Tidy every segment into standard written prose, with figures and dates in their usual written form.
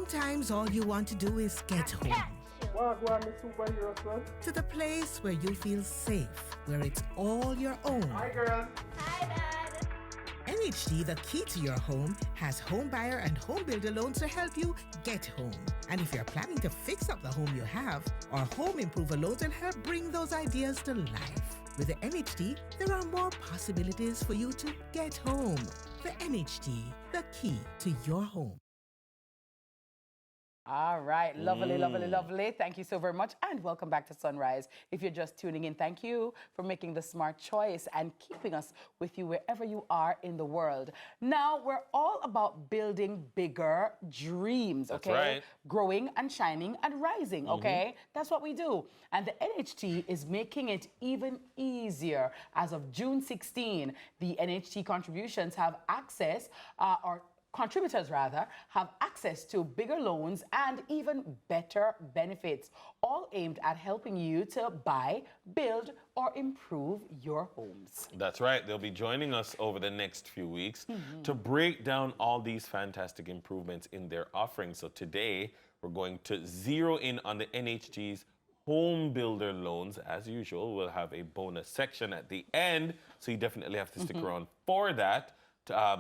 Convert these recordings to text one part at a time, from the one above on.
Sometimes all you want to do is get home. Wagwan, my superhero son. To the place where you feel safe, where it's all your own. Hi, girl. Hi, Dad. NHT, the key to your home, has home buyer and home builder loans to help you get home. And if you're planning to fix up the home you have, our home improver loans will help bring those ideas to life. With the NHT, there are more possibilities for you to get home. The NHT, the key to your home. All right, lovely, lovely, lovely. Thank you so very much, and welcome back to Sunrise. If you're just tuning in, thank you for making the smart choice and keeping us with you wherever you are in the world. Now, we're all about building bigger dreams, okay? That's right. Growing and shining and rising, okay? That's what we do. And the NHT is making it even easier. As of June 16, the NHT contributions have access, contributors rather, have access to bigger loans and even better benefits, all aimed at helping you to buy, build, or improve your homes. That's right. They'll be joining us over the next few weeks to break down all these fantastic improvements in their offerings. So today, we're going to zero in on the NHT's Homebuilder loans. As usual, we'll have a bonus section at the end, so you definitely have to stick around for that.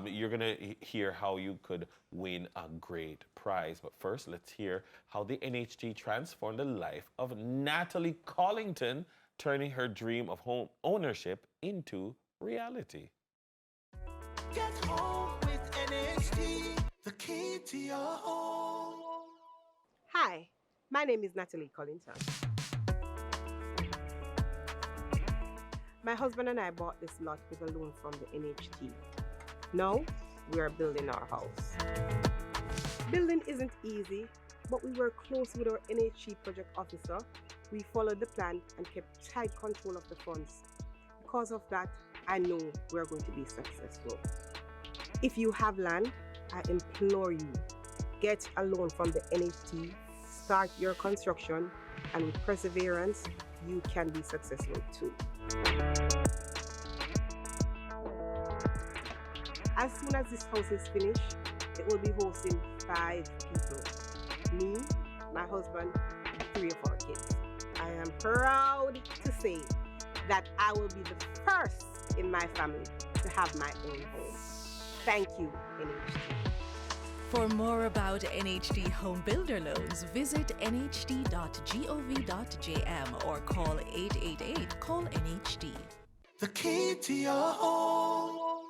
You're going to hear how you could win a great prize. But first, let's hear how the NHT transformed the life of Natalie Collington, turning her dream of home ownership into reality. Get home with NHT, the key to your home. Hi, my name is Natalie Collington. My husband and I bought this lot with a loan from the NHT. Now, we are building our house. Building isn't easy, but we work closely with our NHT project officer. We followed the plan and kept tight control of the funds. Because of that, I know we're going to be successful. If you have land, I implore you, get a loan from the NHT, start your construction, and with perseverance, you can be successful too. As soon as this house is finished, it will be hosting 5 people. Me, my husband, and 3 of our kids. I am proud to say that I will be the first in my family to have my own home. Thank you, NHT. For more about NHT Home Builder loans, visit nht.gov.jm or call 888-CALL-NHT. The key to your home.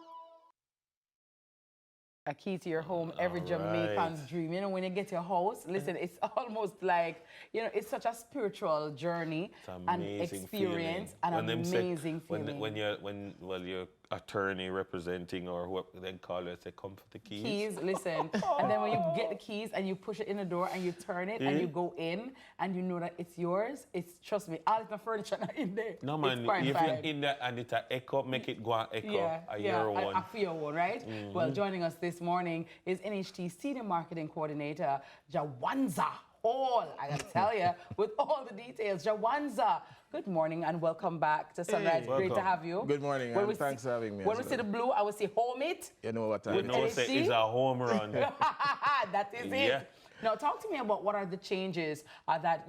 A key to your home, every Jamaican's dream. You know, when you get your house, listen, it's almost like, you know, it's such a spiritual journey and experience, an amazing feeling. When your attorney representing or whoever they call it, say, come for the keys. Keys, listen. And then when you get the keys and you push it in the door and you turn it and you go in and you know that it's yours, it's, trust me, all the furniture not in there. No, man, if you're in there and it's an echo, make it go and echo. A fear one, right? Well, joining us this morning is NHT Senior Marketing Coordinator, Jywanza. I gotta tell you, with all the details. Jywanza, good morning and welcome back to Sunrise. Great to have you. Good morning, and thanks for having me. When we see the blue, I will say home it. You know what You know, it's a home run. That is it. Now, talk to me about what are the changes that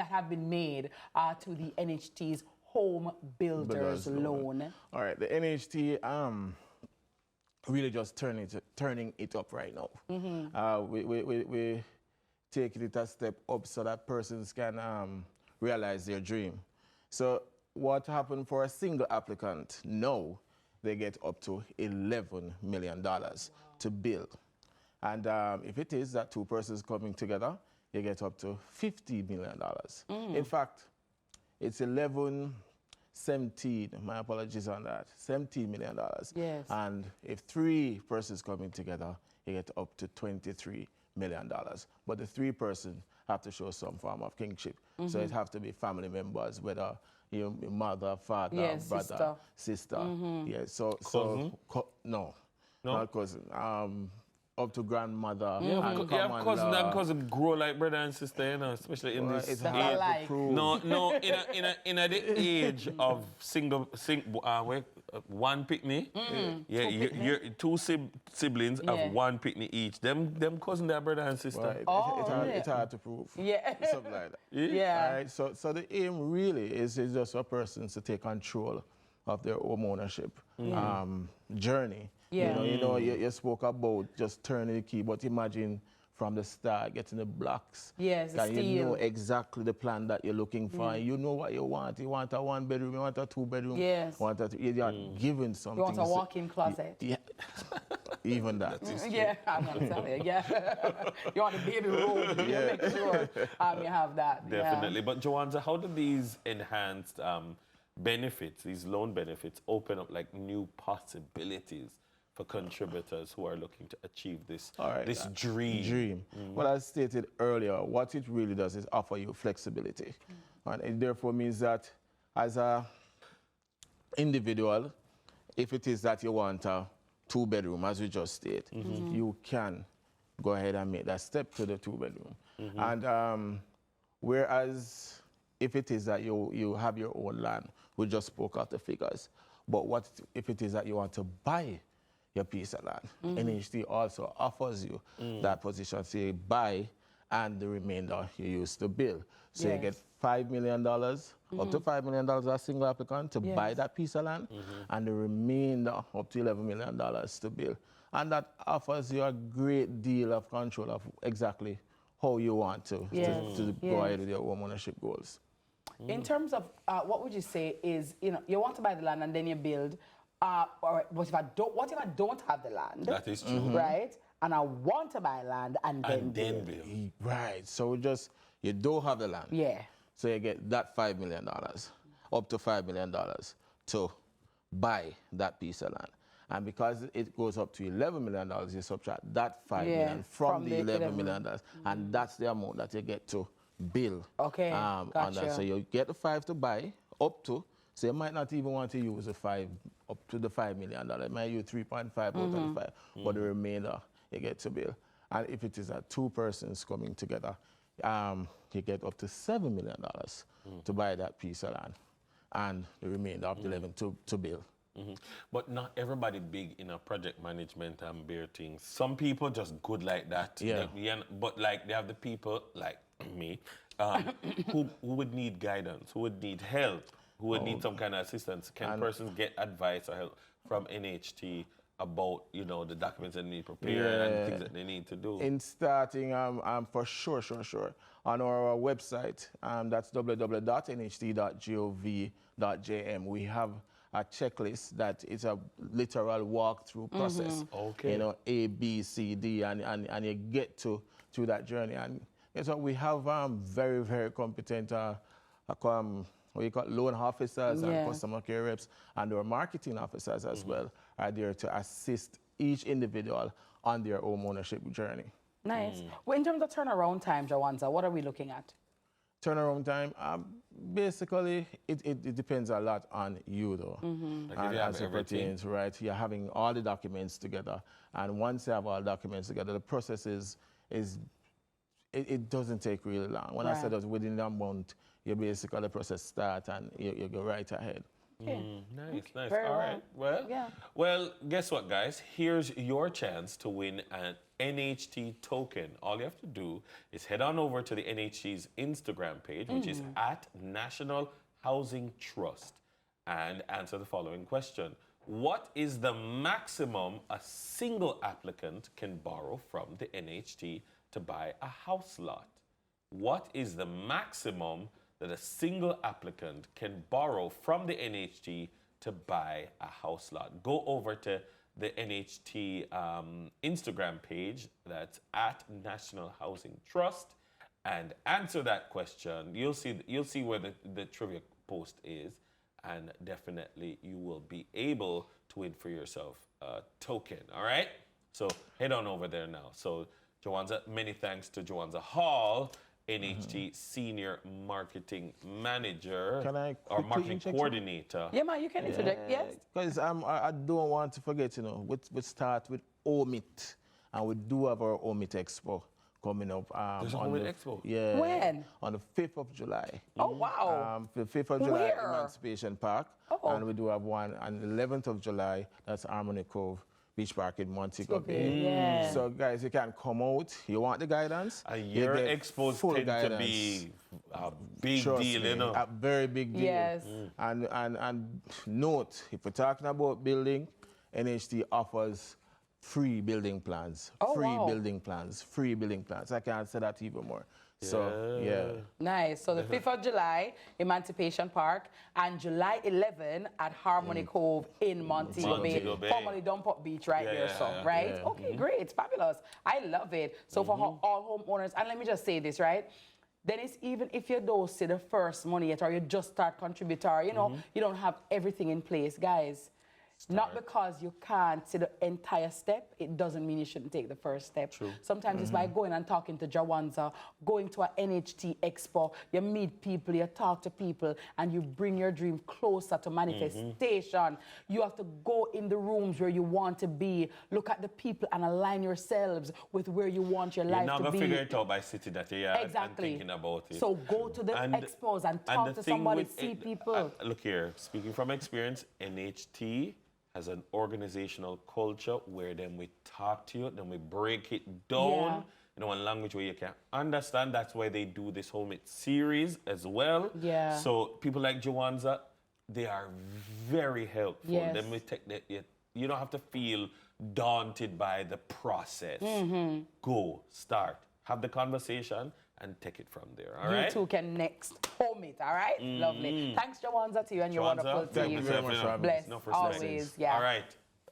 have been made to the NHT's Home Builders loan. All right, the NHT really just turning it up right now. We taking it a step up so that persons can realize their dream. So what happened for a single applicant? Now they get up to $11 million to build. And if it is that 2 persons coming together, you get up to $50 million. In fact, it's 17, my apologies on that, $17 million. Yes. And if 3 persons coming together, you get up to $23 million. But the 3 persons have to show some form of kingship. So it have to be family members, whether your mother, father, brother, sister. Yeah, no, not cousin. Up to grandmother. Cousin grow like brother and sister, you know, especially in this age. Like. No, in the age of one picnic. Yeah, you're two siblings Yeah. of one picnic each. Them cousin, their brother and sister. Right. It's hard to prove. Yeah. Something like that. Yeah. All right. So the aim really is just for persons to take control of their home ownership journey. Yeah. You spoke about just turning the key, but imagine from the start, getting the blocks. Yes, that you know steel. exactly the plan that you're looking for. You know what you want. You want a 1 bedroom, you want a 2 bedroom. Yes. You want you're given something. You want a walk-in closet. Yeah. Even that. Yeah, I'm gonna tell you. Yeah. You want a baby room. You make sure you have that. Definitely. But Jywanza, how do these enhanced benefits, these loan benefits, open up like new possibilities for contributors who are looking to achieve this this dream? Well, as stated earlier, what it really does is offer you flexibility. And it therefore means that as a individual, if it is that you want a 2 bedroom, as we just stated, you can go ahead and make that step to the 2 bedroom. And whereas if it is that you have your own land, we just spoke of the figures, but what if it is that you want to buy your piece of land? NHT also offers you that position, say buy, and the remainder you use to build. So you get $5 million, up to $5 million as a single applicant to buy that piece of land, and the remainder up to $11 million to build. And that offers you a great deal of control of exactly how you want to go ahead with your home ownership goals. In terms of what would you say is, you want to buy the land and then you build, or what if I don't have the land? That is true. Right? And I want to buy land and then build. Right. So you don't have the land. Yeah. So you get that $5 million, up to $5 million to buy that piece of land. And because it goes up to $11 million, you subtract that $5 million from the $11 million. And that's the amount that you get to build. Okay, on gotcha. that. So you get the 5 to buy, up to. So you might not even want to use the 5 up to the $5 million. You might use 3.5 out of the 5, but the remainder you get to build. And if it is 2 persons coming together, you get up to $7 million to buy that piece of land, and the remainder of the 11 to build. But not everybody big in a project management and beer things. Some people just good like that. Yeah. But like they have the people like me who would need guidance, who would need help, who would need some kind of assistance. Can persons get advice or help from NHT about the documents that they need prepared and the things that they need to do? In starting, for sure, on our website, that's www.nht.gov.jm. We have a checklist that is a literal walkthrough process. Okay. A, B, C, D, and you get to that journey. And so we have very, very competent what you call loan officers and customer care reps, and our marketing officers as well are there to assist each individual on their home ownership journey. Nice. Well, in terms of turnaround time, Jywanza, what are we looking at? Turnaround time, basically, it depends a lot on you, though. Like And if you have as it everything. pertains, right, you're having all the documents together. And once you have all the documents together, the process it doesn't take really long. When I said that within a month, you basically the process start and you go right ahead. Nice. Very All right. Well, guess what, guys? Here's your chance to win an NHT token. All you have to do is head on over to the NHT's Instagram page, which is at National Housing Trust, and answer the following question. What is the maximum a single applicant can borrow from the NHT to buy a house lot? What is the maximum that a single applicant can borrow from the NHT to buy a house lot? Go over to the NHT Instagram page, that's at National Housing Trust, and answer that question. You'll see where the trivia post is, and definitely you will be able to win for yourself a token. All right, so head on over there now. So Jywanza, many thanks to Jywanza Hall, NHT Senior Marketing Manager, Can I or quickly Marketing interject? Coordinator. Yeah, man, you can interject. Yes. Because I don't want to forget, we start with OMIT, and we do have our OMIT Expo coming up. There's a on Home the, Expo? Yeah. When? On the 5th of July. Oh, wow. The 5th of July, Where? Emancipation Park. Oh. And we do have one on the 11th of July, that's Harmony Cove Beach Park in Montego Bay. Yeah. So guys, you can come out. You want the guidance? And you your get expos full tend to guidance. be a big Trust deal, me, you know. a very big deal. Yes. And note, if we're talking about building, NHT offers free building plans. Oh, free wow. building plans. Free building plans. I can't say that even more. So, yeah. Nice. So the 5th of July, Emancipation Park, and July 11 at Harmony Cove in Montego Bay, Montego Bay. formerly Dumport Beach, right Yeah, there, yeah, so, yeah. right? Okay, great. It's fabulous. I love it. So for all homeowners, and let me just say this, right? Then it's even if you don't see the first money yet, or you just start contributor, you know, you don't have everything in place, guys. Not because you can't see the entire step, it doesn't mean you shouldn't take the first step. True. Sometimes it's by going and talking to Jywanza, going to an NHT expo, you meet people, you talk to people, and you bring your dream closer to manifestation. You have to go in the rooms where you want to be, look at the people and align yourselves with where you want your life You're not to going be. to figure it out by sitting at your yard Exactly. and thinking about it. So go to the expos and talk the to thing somebody, with see people. Look here, speaking from experience, NHT has an organizational culture where then we talk to you, then we break it down, you know, in language where you can understand. That's why they do this Home It series as well. Yeah. So people like Jywanza, they are very helpful. Yes. Then we take that, you don't have to feel daunted by the process. Go, start, have the conversation, and take it from there, all right? You two can next home it, all right? Lovely. Thanks, Jywanza, to you and your wonderful thank team. you very much for having me. Bless, No first always, names. yeah. All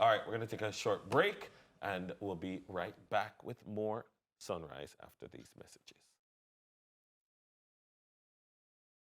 right, we're gonna take a short break and we'll be right back with more Sunrise after these messages.